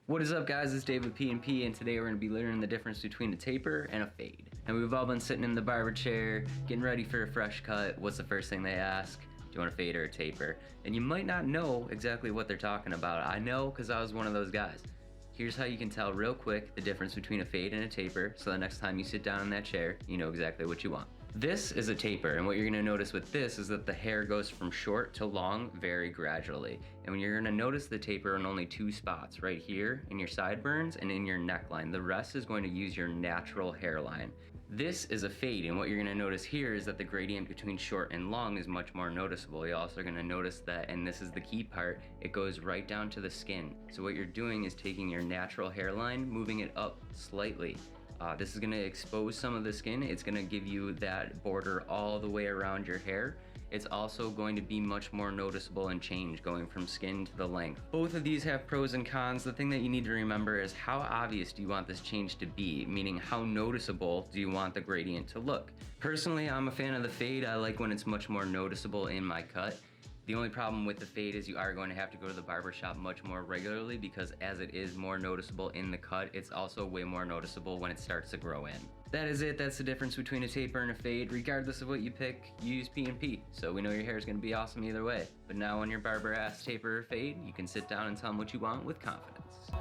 What is up, guys? It's Dave with P&P, and today we're going to be learning the difference between a taper and a fade. And we've all been sitting in the barber chair, getting ready for a fresh cut. What's the first thing they ask? Do you want a fade or a taper? And you might not know exactly what they're talking about. I know, because I was one of those guys. Here's how you can tell real quick the difference between a fade and a taper, so the next time you sit down in that chair, you know exactly what you want. This is a taper, and what you're gonna notice with this is that the hair goes from short to long very gradually. And when you're gonna notice the taper in only two spots, right here in your sideburns and in your neckline. The rest is going to use your natural hairline. This is a fade, and what you're gonna notice here is that the gradient between short and long is much more noticeable. You're also gonna notice that, and this is the key part, it goes right down to the skin. So what you're doing is taking your natural hairline, moving it up slightly. This is gonna expose some of the skin. It's gonna give you that border all the way around your hair. It's also going to be much more noticeable and change going from skin to the length. Both of these have pros and cons. The thing that you need to remember is how obvious do you want this change to be, meaning how noticeable do you want the gradient to look. Personally, I'm a fan of the fade. I like when it's much more noticeable in my cut. The only problem with the fade is you are going to have to go to the barbershop much more regularly, because as it is more noticeable in the cut, it's also way more noticeable when it starts to grow in. That is it. That's the difference between a taper and a fade. Regardless of what you pick, you use P&P. So we know your hair is going to be awesome either way. But now when your barber asks taper or fade, you can sit down and tell them what you want with confidence.